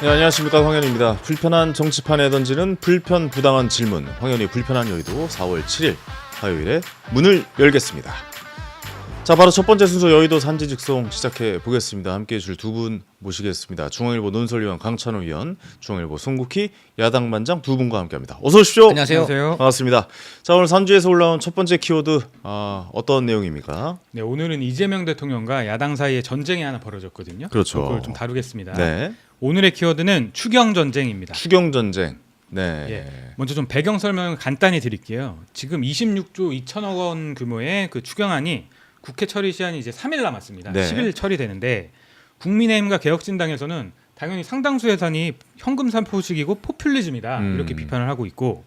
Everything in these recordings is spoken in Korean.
네, 안녕하십니까, 황현입니다. 불편한 정치판에 던지는 불편부당한 질문, 황현이 불편한 여의도 4월 7일 화요일에 문을 열겠습니다. 자, 바로 첫 번째 순서 여의도 산지직송 시작해 보겠습니다. 함께해 줄 두 분 모시겠습니다. 중앙일보 논설위원 강찬호 위원, 중앙일보 송국희 야당반장 두 분과 함께합니다. 어서 오십시오. 안녕하세요. 반갑습니다. 자, 오늘 산지에서 올라온 첫 번째 키워드 어떤 내용입니까? 네, 오늘은 이재명 대통령과 야당 사이에 전쟁이 하나 벌어졌거든요. 그렇죠. 그걸 좀 다루겠습니다. 네. 오늘의 키워드는 추경 전쟁입니다. 추경 전쟁. 네. 예, 먼저 좀 배경 설명을 간단히 드릴게요. 지금 26조 2천억 원 규모의 그 추경안이 국회 처리 시한이 이제 3일 남았습니다. 네. 10일 처리되는데 국민의힘과 개혁신당에서는 당연히 상당수 예산이 현금 산포식이고 포퓰리즘이다 이렇게 비판을 하고 있고,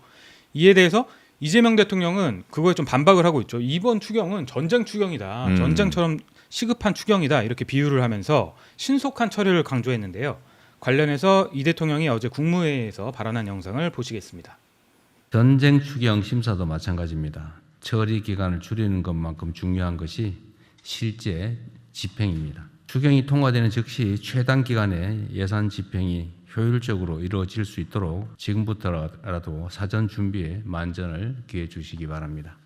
이에 대해서 이재명 대통령은 그거에 좀 반박을 하고 있죠. 이번 추경은 전쟁 추경이다, 전쟁처럼 시급한 추경이다 이렇게 비유를 하면서 신속한 처리를 강조했는데요. 관련해서 이 대통령이 어제 국무회의에서 발언한 영상을 보시겠습니다. 전쟁 추경 심사도 마찬가지입니다. 처리 기간을 줄이는 것만큼 중요한 것이 실제 집행입니다. 추경이 통과되는 즉시 최단 기간에 예산 집행이 효율적으로 이루어질 수 있도록 지금부터라도 사전 준비에 만전을 기해 주시기 바랍니다.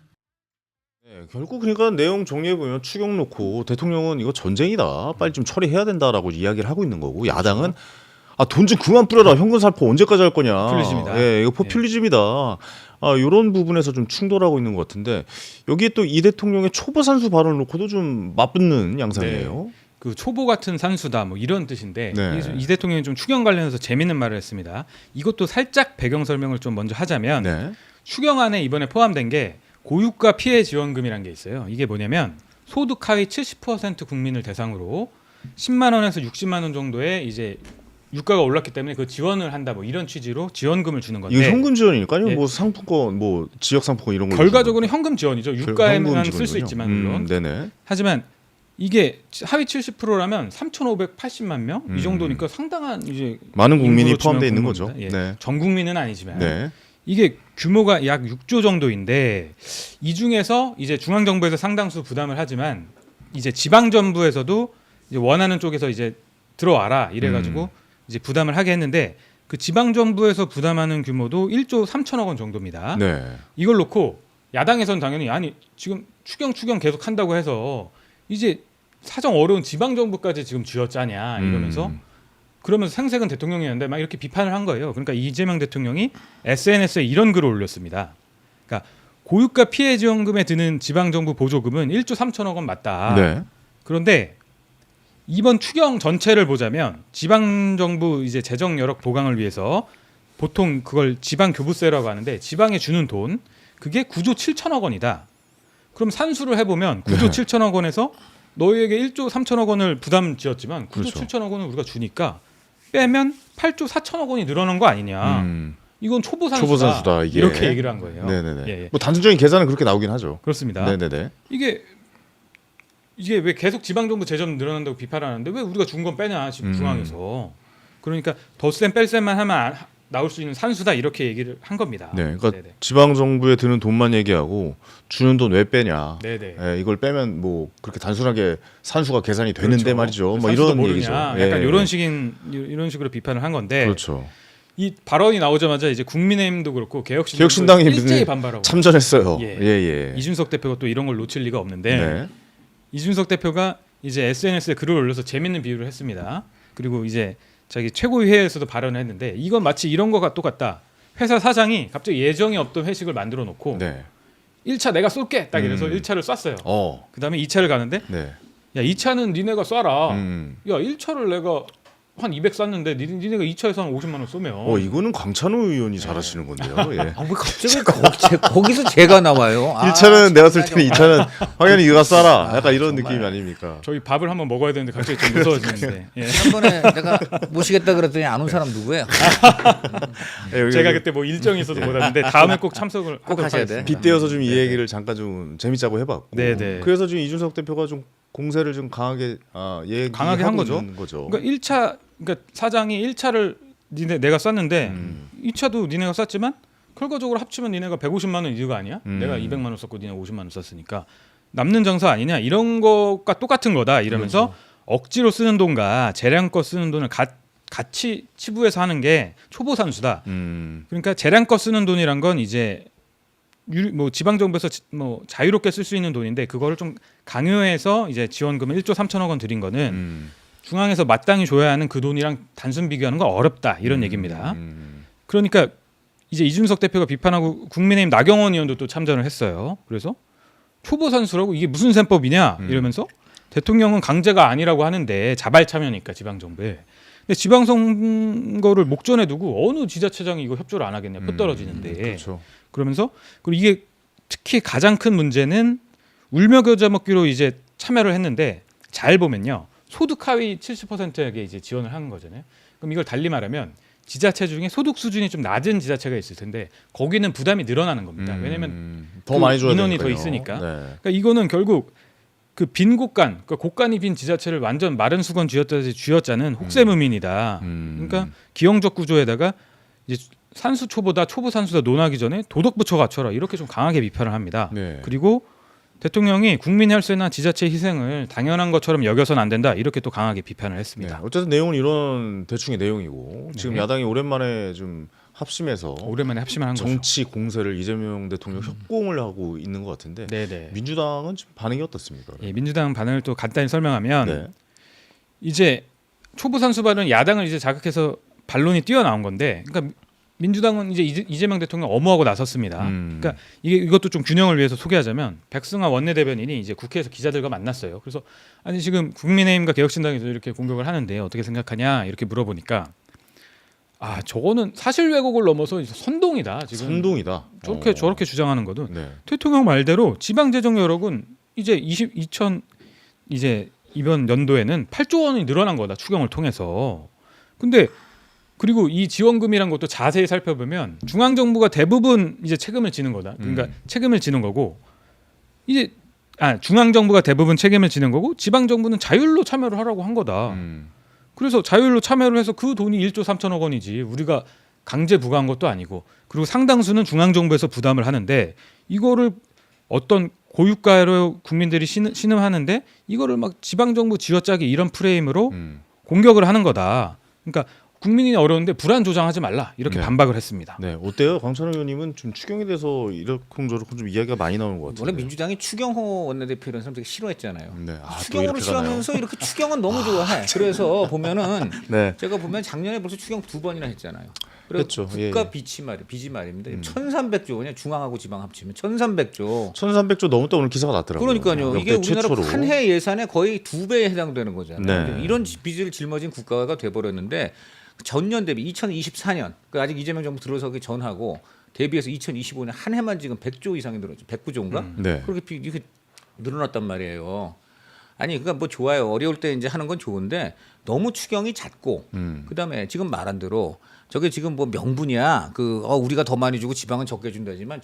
네, 결국 그러니까 내용 정리해 보면 추경 놓고 대통령은 이거 전쟁이다, 빨리 좀 처리해야 된다라고 이야기를 하고 있는 거고, 야당은 돈 좀 그만 뿌려라, 현금 살포 언제까지 할 거냐, 포퓰리즘이다. 예, 이거 포퓰리즘이다. 이런 부분에서 좀 충돌하고 있는 것 같은데, 여기에 또 이 대통령의 초보 산수 발언을 놓고도 좀 맞붙는 양상이에요. 그 초보 같은 산수다 뭐 이런 뜻인데, 네. 이 대통령이 좀 추경 관련해서 재밌는 말을 했습니다. 이것도 살짝 배경 설명을 좀 먼저 하자면, 네. 추경안에 이번에 포함된 게 고유가 피해 지원금이라는 게 있어요. 이게 뭐냐면 소득 하위 70% 국민을 대상으로 10만 원에서 60만 원 정도의 이제 유가가 올랐기 때문에 그 지원을 한다 뭐 이런 취지로 지원금을 주는 건데, 이거 현금 지원이니까요. 예. 뭐 상품권, 뭐 지역 상품권 이런 거. 결과적으로는 현금 지원이죠. 유가에만 쓸 수 있지만 물론. 네네. 하지만 이게 하위 70%라면 3,580만 명 이 정도니까 상당한 이제 많은 국민이 인구로 포함되어 있는 주는 거죠. 겁니다. 예. 네. 전 국민은 아니지만 네. 이게 규모가 약 6조 정도인데, 이 중에서 이제 중앙 정부에서 상당수 부담을 하지만 이제 지방 정부에서도 이제 원하는 쪽에서 이제 들어와라 이래가지고 이제 부담을 하게 했는데, 그 지방 정부에서 부담하는 규모도 1조 3천억 원 정도입니다. 네. 이걸 놓고 야당에서는 당연히 아니 지금 추경 계속 한다고 해서 이제 사정 어려운 지방 정부까지 지금 쥐어짜냐 이러면서 그러면서 생색은 대통령이었는데 막 이렇게 비판을 한 거예요. 그러니까 이재명 대통령이 SNS에 이런 글을 올렸습니다. 그러니까 고유가 피해 지원금에 드는 지방 정부 보조금은 1조 3천억 원 맞다. 네. 그런데 이번 추경 전체를 보자면 지방 정부 이제 재정 여력 보강을 위해서 보통 그걸 지방 교부세라고 하는데, 지방에 주는 돈 그게 9조 7천억 원이다. 그럼 산수를 해보면 9조 7천억 원에서 너희에게 1조 3천억 원을 부담 지었지만 9조 그렇죠. 7천억 원을 우리가 주니까 빼면 8조 4천억 원이 늘어난 거 아니냐. 이건 초보 산수다. 이게. 이렇게 얘기를 한 거예요. 네네네. 예. 뭐 단순적인 계산은 그렇게 나오긴 하죠. 그렇습니다. 네네네. 이게 왜 계속 지방정부 재정 늘어난다고 비판하는데 왜 우리가 준 건 빼냐 지금 중앙에서. 그러니까 덧셈 뺄셈만 하면 나올 수 있는 산수다 이렇게 얘기를 한 겁니다. 네. 그러니까 네네. 지방 정부에 드는 돈만 얘기하고 주는 돈 왜 빼냐. 네네. 예, 이걸 빼면 뭐 그렇게 단순하게 산수가 계산이 되는데 그렇죠. 말이죠. 뭐 산수도 이런 모르냐. 얘기죠. 약간 예. 이런 식으로 비판을 한 건데, 그렇죠. 이 발언이 나오자마자 이제 국민의힘도 그렇고 개혁신당이 일제히 반발하고 참전했어요. 예. 예. 이준석 대표가 또 이런 걸 놓칠 리가 없는데, 네. 이준석 대표가 이제 SNS에 글을 올려서 재밌는 비유를 했습니다. 그리고 이제 자기 최고위회에서도 발언을 했는데, 이건 마치 이런 거가 똑같다. 회사 사장이 갑자기 예정이 없던 회식을 만들어 놓고 네. 1차 내가 쏠게 딱 이래서 1차를 쐈어요. 그다음에 2차를 가는데, 네. 야 2차는 니네가 쏴라. 음. 야 1차를 내가 한 200 쐈는데 니네가 2차에서 한 50만 원 쏘면 이거는 강찬호 의원이 잘하시는 건데요. 예. 왜 갑자기 거기서 제가 나와요? 1차는 내가 쓸 테니 2차는 황현이 네가 쏴라. 약간 이런 느낌이 아닙니까? 저희 밥을 한번 먹어야 되는데 갑자기 좀 무서워지는데. 예. 지난번에 내가 모시겠다 그랬더니 안 온 사람 누구예요? 예, 제가 그때 뭐 일정이 있어서 못 왔는데 다음에 꼭 참석을 꼭 하도록 하셔야 하겠습니다. 돼. 빗대어서 좀 이 얘기를 잠깐 좀 재밌자고 해봤고. 네네. 그래서 지금 이준석 대표가 좀 공세를 좀 강하게 강하게 한 거죠. 있는 거죠. 그러니까 1차 그러니까 사장이 1차를 내가 쐈는데 2차도 니네가 쐈지만 결과적으로 합치면 니네가 150만 원 이유가 아니야? 내가 200만 원 썼고 니네 50만 원 썼으니까 남는 정서 아니냐? 이런 것과 똑같은 거다 이러면서 그렇죠. 억지로 쓰는 돈과 재량껏 쓰는 돈을 같이 치부해서 하는 게 초보 산수다. 음. 그러니까 재량껏 쓰는 돈이란 건 이제 뭐 지방 정부에서 뭐 자유롭게 쓸 수 있는 돈인데 그거를 좀 강요해서 이제 지원금을 1조 3천억 원 드린 거는 중앙에서 마땅히 줘야 하는 그 돈이랑 단순 비교하는 건 어렵다 이런 얘기입니다. 그러니까 이제 이준석 대표가 비판하고 국민의힘 나경원 의원도 또 참전을 했어요. 그래서 초보 산수라고 이게 무슨 셈법이냐 이러면서 대통령은 강제가 아니라고 하는데 자발 참여니까 지방 정부에. 근데 지방 선거를 목전에 두고 어느 지자체장이 이거 협조를 안 하겠냐 표 떨어지는데. 그렇죠. 그러면서 그리고 이게 특히 가장 큰 문제는 울며 겨자 먹기로 이제 참여를 했는데 잘 보면요 소득 하위 70%에게 이제 지원을 하는 거잖아요. 그럼 이걸 달리 말하면 지자체 중에 소득 수준이 좀 낮은 지자체가 있을 텐데 거기는 부담이 늘어나는 겁니다. 왜냐하면 더 그 많이 줘야 인원이 되니까요. 더 있으니까. 네. 그러니까 이거는 결국 그 빈 곳간, 그러니까 곳간이 빈 지자체를 완전 마른 수건 쥐었자는 혹세무민이다. 그러니까 기형적 구조에다가 이제 산수 초보다 초보 산수다 논하기 전에 도덕 부처 갖춰라 이렇게 좀 강하게 비판을 합니다. 네. 그리고 대통령이 국민 혈세나 지자체 희생을 당연한 것처럼 여겨서는 안 된다 이렇게 또 강하게 비판을 네. 했습니다. 어쨌든 내용은 이런 대충의 내용이고 지금 네. 야당이 오랜만에 좀 합심해서 오랜만에 합심을 한 거죠. 정치 공세를 이재명 대통령 협공을 하고 있는 것 같은데 네네. 민주당은 지금 반응이 어떻습니까? 예, 민주당 반응을 또 간단히 설명하면 네. 이제 초보 산수 발언 야당을 이제 자극해서 반론이 뛰어나온 건데, 그러니까 민주당은 이제 이재명 대통령 엄호하고 나섰습니다. 그러니까 이것도 좀 균형을 위해서 소개하자면 백승환 원내대변인이 이제 국회에서 기자들과 만났어요. 그래서 아니 지금 국민의힘과 개혁신당에서 이렇게 공격을 하는데 어떻게 생각하냐 이렇게 물어보니까 아 저거는 사실 왜곡을 넘어서 선동이다. 지금 선동이다. 저렇게 주장하는 거는 네. 대통령 말대로 지방재정 여력은 이제 이제 이번 연도에는 8조 원이 늘어난 거다 추경을 통해서. 근데 그리고 이 지원금이란 것도 자세히 살펴보면 중앙 정부가 대부분 이제 책임을 지는 거다. 그러니까 책임을 지는 거고 이제 중앙 정부가 대부분 책임을 지는 거고 지방 정부는 자율로 참여를 하라고 한 거다. 그래서 자율로 참여를 해서 그 돈이 1조 3천억 원이지 우리가 강제 부과한 것도 아니고 그리고 상당수는 중앙 정부에서 부담을 하는데 이거를 어떤 고유가로 국민들이 신음하는데 이거를 막 지방 정부 쥐어짜기 이런 프레임으로 공격을 하는 거다. 그러니까 국민이 어려운데 불안 조장하지 말라 이렇게 네. 반박을 했습니다. 네, 어때요? 강찬호 의원님은 좀 추경에 대해서 이렇쿵저렇쿵 좀 이야기가 많이 나오는 것 같아요. 원래 민주당이 추경호 원내대표 이런 사람 되게 싫어했잖아요. 네. 아, 또 추경호를 이렇게 싫어하면서 이렇게 추경은 너무 좋아해. 그래서 보면은 네. 제가 보면 작년에 벌써 추경 2번이나 했잖아요. 그렇죠. 국가 예. 빚이 말입니다. 1,300조 그냥 중앙하고 지방 합치면 1,300조. 1,300조 넘었다 오늘 기사가 났더라고요. 그러니까요. 이게 역대 우리나라 최초로. 한 해 예산의 거의 2배에 해당되는 거잖아요. 네. 이런 빚을 짊어진 국가가 돼버렸는데 전년 대비 2024년 그 아직 이재명 정부 들어서기 전하고 대비해서 2025년 한 해만 지금 100조 이상이 늘었죠. 109조인가? 네. 그렇게 이렇게 늘어났단 말이에요. 아니 그러니까 뭐 좋아요. 어려울 때 이제 하는 건 좋은데 너무 추경이 잦고 그다음에 지금 말한 대로 저게 지금 뭐 명분이야. 우리가 더 많이 주고 지방은 적게 준다지만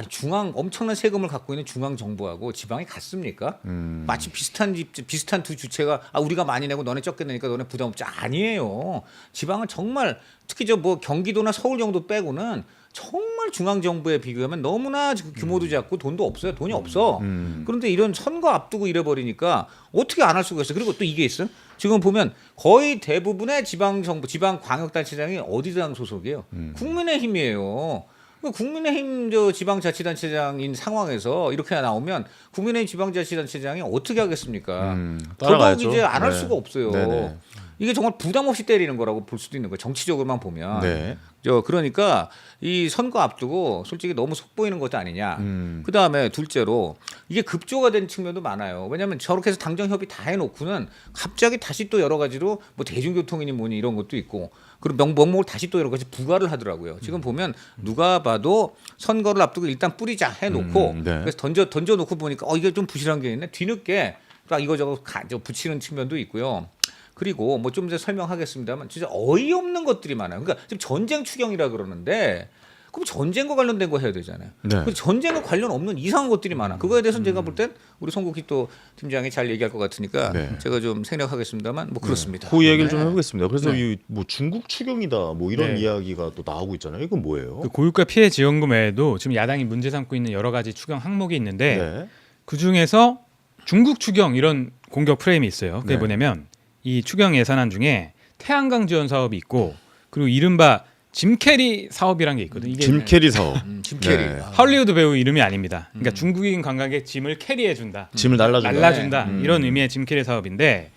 중앙 엄청난 세금을 갖고 있는 중앙 정부하고 지방이 같습니까? 마치 비슷한 두 주체가 우리가 많이 내고 너네 적게 내니까 너네 부담 없지. 아니에요. 지방은 정말 특히 저 뭐 경기도나 서울 정도 빼고는 정말 중앙 정부에 비교하면 너무나 규모도 작고 돈도 없어요. 돈이 없어. 그런데 이런 선거 앞두고 이래 버리니까 어떻게 안 할 수가 있어. 그리고 또 이게 있어. 지금 보면 거의 대부분의 지방 정부, 지방 광역단체장이 어디 당 소속이에요? 국민의힘이에요. 국민의힘 지방자치단체장인 상황에서 이렇게 나오면 국민의힘 지방자치단체장이 어떻게 하겠습니까? 따라가야죠. 더더욱 이제 안 할 네. 수가 없어요. 네네. 이게 정말 부담 없이 때리는 거라고 볼 수도 있는 거예요. 정치적으로만 보면. 네. 그러니까 이 선거 앞두고 솔직히 너무 속보이는 것도 아니냐. 그다음에 둘째로 이게 급조가 된 측면도 많아요. 왜냐하면 저렇게 해서 당정 협의 다 해놓고는 갑자기 다시 또 여러 가지로 뭐 대중교통이니 뭐니 이런 것도 있고 그리고 명목을 다시 또 여러 가지 부과를 하더라고요. 지금 보면 누가 봐도 선거를 앞두고 일단 뿌리자 해놓고 네. 그래서 던져놓고 보니까 이게 좀 부실한 게 있네. 뒤늦게 막 이거저거 붙이는 측면도 있고요. 그리고 뭐 좀 이제 설명하겠습니다만 진짜 어이없는 것들이 많아요. 그러니까 지금 전쟁 추경이라 그러는데 그럼 전쟁과 관련된 거 해야 되잖아요. 네. 근데 전쟁과 관련 없는 이상한 것들이 많아. 그거에 대해서는 제가 볼 땐 우리 송국희 또 팀장이 잘 얘기할 것 같으니까 네. 제가 좀 생략하겠습니다만 뭐 그렇습니다. 그 얘기를 좀 네. 해보겠습니다. 그래서 네. 이 뭐 중국 추경이다 뭐 이런 네. 이야기가 또 나오고 있잖아요. 이건 뭐예요? 그 고유가 피해 지원금 외에도 지금 야당이 문제 삼고 있는 여러 가지 추경 항목이 있는데 네. 그 중에서 중국 추경 이런 공격 프레임이 있어요. 그게 네. 뭐냐면 이 추경 예산안 중에 태양광 지원 사업이 있고 그리고 이른바 짐 캐리 사업이란 게 있거든요. 이게 짐 캐리 사업. 짐 캐리. 네. 할리우드 배우 이름이 아닙니다. 그러니까 중국인 관광객 짐을 캐리해 준다. 짐을 날라준다. 이런 의미의 짐 캐리 사업인데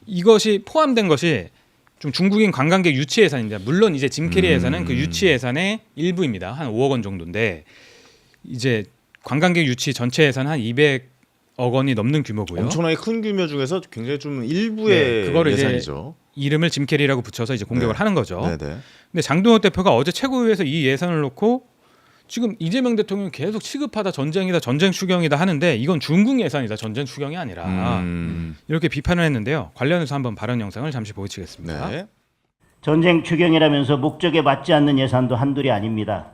이것이 포함된 것이 좀 중국인 관광객 유치 예산입니다. 물론 이제 짐 캐리 예산은 그 유치 예산의 일부입니다. 한 5억 원 정도인데 이제 관광객 유치 전체 예산 한 200억 원이 넘는 규모고요. 엄청나게 큰 규모 중에서 굉장히 좀 일부의 그거를 예산이죠. 이제 이름을 짐 캐리라고 붙여서 이제 공격을 네. 하는 거죠. 네네. 근데 장동혁 대표가 어제 최고위에서 이 예산을 놓고 지금 이재명 대통령이 계속 시급하다, 전쟁이다, 전쟁 추경이다 하는데 이건 중국 예산이다, 전쟁 추경이 아니라 이렇게 비판을 했는데요. 관련해서 한번 발언 영상을 잠시 보여주겠습니다. 네. 전쟁 추경이라면서 목적에 맞지 않는 예산도 한둘이 아닙니다.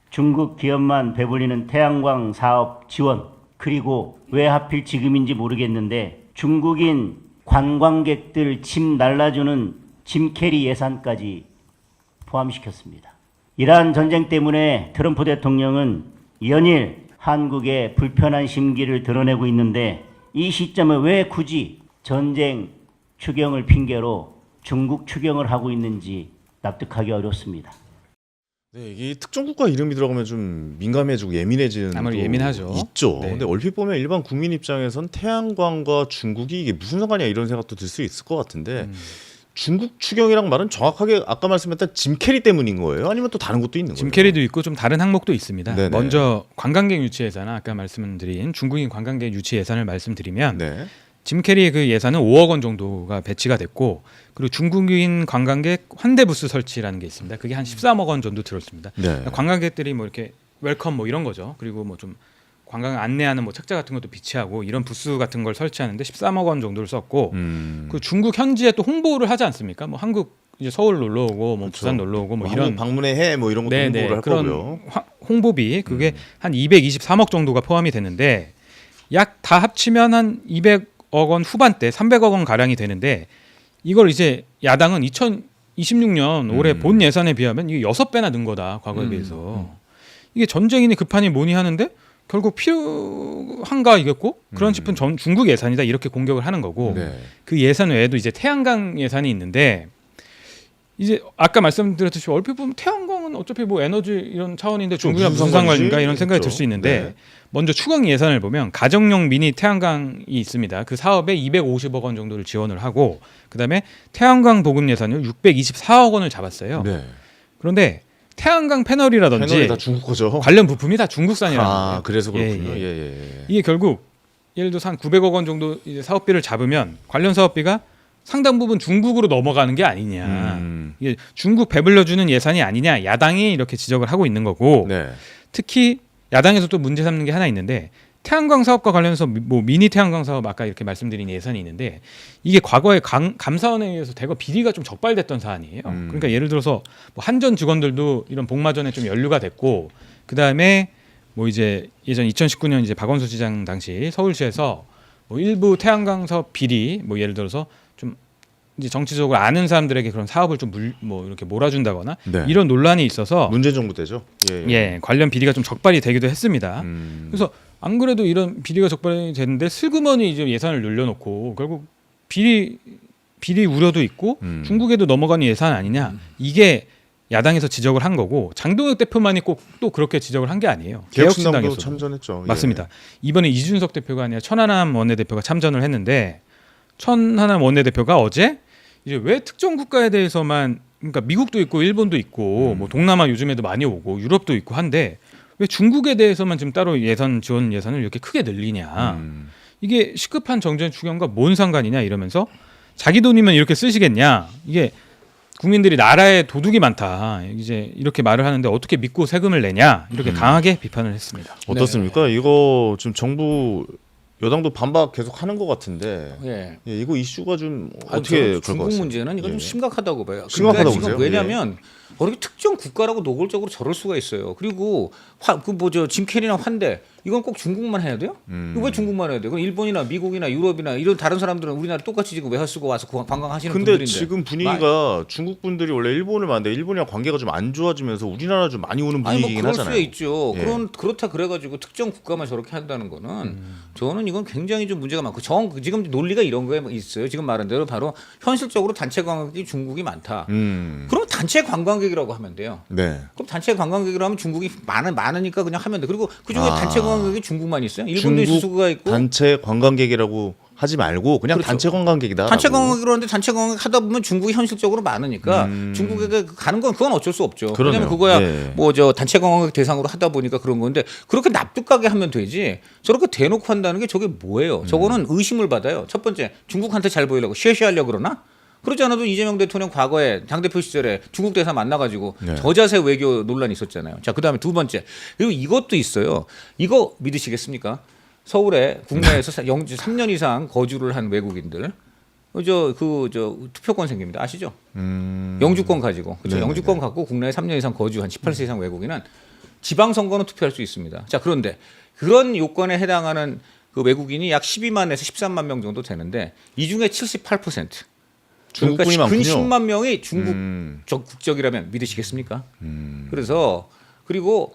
중국 기업만 배불리는 태양광 사업 지원, 그리고 왜 하필 지금인지 모르겠는데 중국인 관광객들 짐 날라주는 짐 캐리 예산까지 포함시켰습니다. 이러한 전쟁 때문에 트럼프 대통령은 연일 한국의 불편한 심기를 드러내고 있는데 이 시점에 왜 굳이 전쟁 추경을 핑계로 중국 추경을 하고 있는지 납득하기 어렵습니다. 네, 이게 특정 국가 이름이 들어가면 좀 민감해지고 예민해지는 아무래도 또 예민하죠. 있죠. 네. 근데 얼핏 보면 일반 국민 입장에선 태양광과 중국이 이게 무슨 상관이야 이런 생각도 들 수 있을 것 같은데 중국 추경이란 말은 정확하게 아까 말씀했던 짐 캐리 때문인 거예요? 아니면 또 다른 것도 있는 거예요? 짐 캐리도 있고 좀 다른 항목도 있습니다. 네네. 먼저 관광객 유치 예산, 아까 말씀드린 중국인 관광객 유치 예산을 말씀드리면 네. 짐 캐리의 그 예산은 5억 원 정도가 배치가 됐고 그리고 중국인 관광객 환대 부스 설치라는 게 있습니다. 그게 한 13억 원 정도 들었습니다. 네. 관광객들이 뭐 이렇게 웰컴 뭐 이런 거죠. 그리고 뭐 좀 관광 안내하는 뭐 책자 같은 것도 비치하고 이런 부스 같은 걸 설치하는데 13억 원 정도를 썼고 그 중국 현지에 또 홍보를 하지 않습니까? 뭐 한국 이제 서울 놀러 오고 뭐 그렇죠. 부산 놀러 오고 뭐 한국 이런 방문의 해 뭐 이런 것도 홍보를 할 그런 거고요. 홍보비 그게 한 223억 정도가 포함이 되는데 약 다 합치면 한 200억 원 후반대 300억 원 가량이 되는데 이걸 이제 야당은 2026년 올해 본 예산에 비하면 이게 6배나 는 거다 과거에 비해서 이게 전쟁이니 급하니 뭐니 하는데 결국 필요한가 이겠고 그런 싶은 중국 예산이다 이렇게 공격을 하는 거고 네. 그 예산 외에도 이제 태양광 예산이 있는데 이제 아까 말씀드렸듯이 얼핏 보면 태양광은 어차피 뭐 에너지 이런 차원인데 중국이랑 무슨 상관인가 이런 생각이 들 수 있는데 네. 먼저 추경 예산을 보면 가정용 미니 태양광이 있습니다. 그 사업에 250억 원 정도를 지원을 하고 그다음에 태양광 보급 예산을 624억 원을 잡았어요. 네. 그런데 태양광 패널이라든지 패널이 다 중국 거죠. 관련 부품이 다 중국산이라는 거예요. 아, 그래서 그렇군요. 예, 예. 예. 이게 결국 예를 들어서 한 900억 원 정도 이제 사업비를 잡으면 관련 사업비가 상당 부분 중국으로 넘어가는 게 아니냐. 이게 중국 배불려주는 예산이 아니냐. 야당이 이렇게 지적을 하고 있는 거고 네. 특히 야당에서 또 문제 삼는 게 하나 있는데 태양광 사업과 관련해서 뭐 미니 태양광 사업 아까 이렇게 말씀드린 예산이 있는데 이게 과거에 감사원에 의해서 대거 비리가 좀 적발됐던 사안이에요. 그러니까 예를 들어서 뭐 한전 직원들도 이런 복마전에 좀 연루가 됐고 그 다음에 뭐 이제 예전 2019년 이제 박원순 시장 당시 서울시에서 뭐 일부 태양광 사업 비리 뭐 예를 들어서 좀 이제 정치적으로 아는 사람들에게 그런 사업을 좀 뭐 이렇게 몰아준다거나 네. 이런 논란이 있어서 문재인 정부 때죠. 예. 예 관련 비리가 좀 적발이 되기도 했습니다. 그래서 안 그래도 이런 비리가 적발이 됐는데 슬그머니 이제 예산을 늘려놓고 결국 비리 우려도 있고 중국에도 넘어가는 예산 아니냐 이게 야당에서 지적을 한 거고 장동혁 대표만이 꼭 또 그렇게 지적을 한 게 아니에요. 개혁신당도 개혁신당에서 참전했죠. 맞습니다. 이번에 이준석 대표가 아니라 천하람 원내대표가 참전을 했는데 천하람 원내대표가 어제 이제 왜 특정 국가에 대해서만 그러니까 미국도 있고 일본도 있고 뭐 동남아 요즘에도 많이 오고 유럽도 있고 한데 왜 중국에 대해서만 지금 따로 지원 예산을 이렇게 크게 늘리냐. 이게 시급한 정전 추경과 뭔 상관이냐 이러면서 자기 돈이면 이렇게 쓰시겠냐. 이게 국민들이 나라에 도둑이 많다. 이제 이렇게 말을 하는데 어떻게 믿고 세금을 내냐. 이렇게 강하게 비판을 했습니다. 어떻습니까? 이거 지금 정부 여당도 반박 계속 하는 것 같은데 예. 예, 이거 이슈가 좀 아니, 어떻게 저는 중국 문제는 이건 좀 심각하다고 봐요. 심각하다고 그러니까 지금 보세요? 왜냐하면 어떻게 특정 국가라고 노골적으로 저럴 수가 있어요. 그리고 짐 캐리나 환대 이건 꼭 중국만 해야 돼요? 이거 왜 중국만 해야 돼요? 그럼 일본이나 미국이나 유럽이나 이런 다른 사람들은 우리나라 똑같이 지금 외화 쓰고 와서 관광하시는 근데 분들인데. 지금 분위기가 중국 분들이 원래 일본을 많은데 일본이랑 관계가 좀 안 좋아지면서 우리나라 좀 많이 오는 아니 뭐 분위기긴 그럴 하잖아요. 수 있죠. 예. 그렇다 그래가지고 특정 국가만 저렇게 한다는 거는 저는 이건 굉장히 좀 문제가 많고 지금 논리가 이런 거에 있어요. 지금 말한 대로 바로 현실적으로 단체 관광객이 중국이 많다. 그럼 단체 관광객이라고 하면 돼요. 네. 그럼 단체 관광객이라고 하면 중국이 많으니까 그냥 하면 돼. 그리고 그중에 아. 단체 관광객이 중국만 있어요. 일본도 있을 수가 있고. 단체 관광객이라고 하지 말고 그냥 그렇죠. 단체 관광객이다. 단체 관광객으로 하는데 단체 관광객 하다 보면 중국이 현실적으로 많으니까 중국에 가는 건 그건 어쩔 수 없죠. 그러네요. 왜냐면 그거야 예. 뭐 저 단체 관광객 대상으로 하다 보니까 그런 건데 그렇게 납득하게 하면 되지. 저렇게 대놓고 한다는 게 저게 뭐예요? 저거는 의심을 받아요. 첫 번째 중국한테 잘 보이려고 쉐쉐하려고 그러나? 그렇지 않아도 이재명 대통령 과거에 당대표 시절에 중국 대사 만나가지고 네. 저자세 외교 논란이 있었잖아요. 자, 그다음에 두 번째 그리고 이것도 있어요. 이거 믿으시겠습니까? 서울에 국내에서 3년 이상 거주를 한 외국인들 저 투표권 생깁니다. 아시죠? 영주권 가지고 그렇죠. 네네네. 영주권 갖고 국내에 3년 이상 거주한 18세 이상 외국인은 지방선거는 투표할 수 있습니다. 자, 그런데 그런 요건에 해당하는 그 외국인이 약 12만에서 13만 명 정도 되는데 이 중에 78% 중국분이 그러니까 근 많군요. 10만 명이 중국 국적이라면 믿으시겠습니까? 그래서 그리고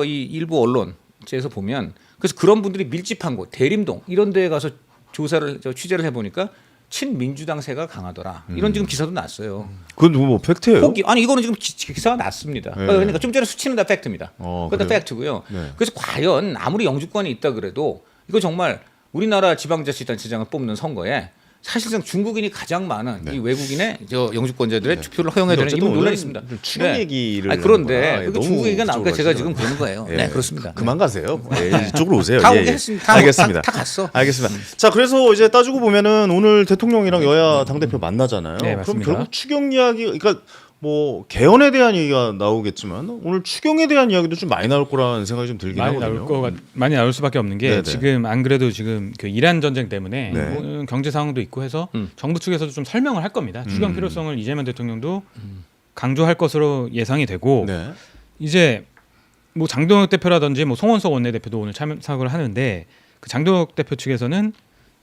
이 일부 언론에서 보면 그래서 그런 분들이 밀집한 곳 대림동 이런 데에 가서 취재를 해보니까 친민주당세가 강하더라. 이런 지금 기사도 났어요. 그건 뭐 팩트예요? 아니 이거는 지금 기사가 났습니다. 네. 그러니까 좀 전에 수치는 다 팩트입니다. 그건 다 그래요? 팩트고요. 네. 그래서 과연 아무리 영주권이 있다 그래도 이거 정말 우리나라 지방자치단체장을 뽑는 선거에 사실상 중국인이 가장 많은 이 외국인의 영주권자들의 투표를 허용해야 되는 이런 논란이 있습니다. 추경 얘기를 아니, 그런데 하는 거라 그 너무 중국 얘기가 나오니까 제가 그쪽으로 지금 그러는 거예요. 예. 네, 그렇습니다. 그만 가세요. 예, 이쪽으로 오세요. 다 예, 오게 예. 했습니다. 알겠습니다. 다 갔어. 알겠습니다. 자, 그래서 이제 따지고 보면은 오늘 대통령이랑 여야 당 대표 만나잖아요. 네, 그럼 맞습니다. 결국 추경 이야기, 그러니까 뭐 개헌에 대한 얘기가 나오겠지만 오늘 추경에 대한 이야기도 좀 많이 나올 거라는 생각이 좀 들긴 하거든요. 많이 나올 수밖에 없는 게 네네. 지금 안 그래도 지금 그 이란 전쟁 때문에 네. 뭐 경제 상황도 있고 해서 정부 측에서도 좀 설명을 할 겁니다. 추경 필요성을 이재명 대통령도 강조할 것으로 예상이 되고 네. 이제 뭐 장동혁 대표라든지 뭐 송원석 원내대표도 오늘 참석을 하는데 그 장동혁 대표 측에서는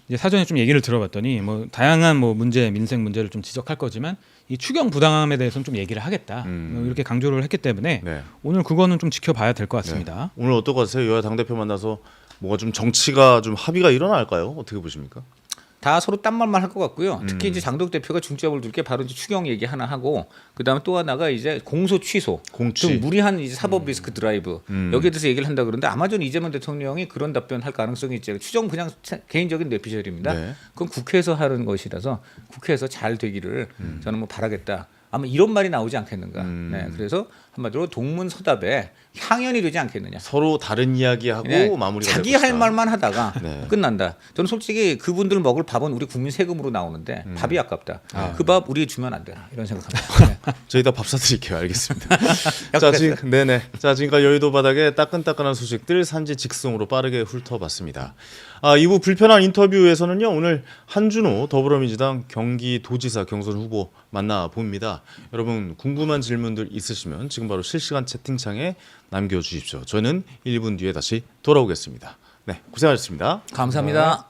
이제 사전에 좀 얘기를 들어봤더니 뭐 다양한 뭐 민생 문제를 좀 지적할 거지만 이 추경 부당함에 대해서는 좀 얘기를 하겠다 뭐 이렇게 강조를 했기 때문에 네. 오늘 그거는 좀 지켜봐야 될 것 같습니다. 오늘 어떨 것 같으세요? 여야 당 대표 만나서 뭐가 좀 정치가 좀 합의가 일어날까요? 어떻게 보십니까? 다 서로 딴 말만 할 것 같고요. 특히 이제 장동혁 대표가 중점을 둘 게 바로 이제 추경 얘기 하나 하고 그다음에 또 하나가 이제 공소 취소, 공취. 좀 무리한 이제 사법 리스크 드라이브 여기에 대해서 얘기를 한다 그러는데 아마 전 이재명 대통령이 그런 답변할 가능성이 있죠. 추정 그냥 개인적인 뇌피셜입니다. 네. 그건 국회에서 하는 것이라서 국회에서 잘 되기를 저는 뭐 바라겠다. 아마 이런 말이 나오지 않겠는가. 네, 그래서 한마디로 동문서답에 향연이 되지 않겠느냐. 서로 다른 이야기하고 네, 마무리가 자기 될 할 것이다. 말만 하다가 네. 끝난다. 저는 솔직히 그분들 먹을 밥은 우리 국민 세금으로 나오는데 밥이 아깝다. 그 밥 우리에 주면 안 되나 이런 생각합니다. 네. 저희 다 밥 사드릴게요. 알겠습니다. 자, 지금까지 여의도 바닥의 따끈따끈한 소식들 산지 직송으로 빠르게 훑어봤습니다. 2부 불편한 인터뷰에서는요. 오늘 한준호 더불어민주당 경기도지사 경선 후보 만나봅니다. 여러분 궁금한 질문들 있으시면 지금 바로 실시간 채팅창에 남겨주십시오. 저는 1분 뒤에 다시 돌아오겠습니다. 네, 고생하셨습니다. 감사합니다.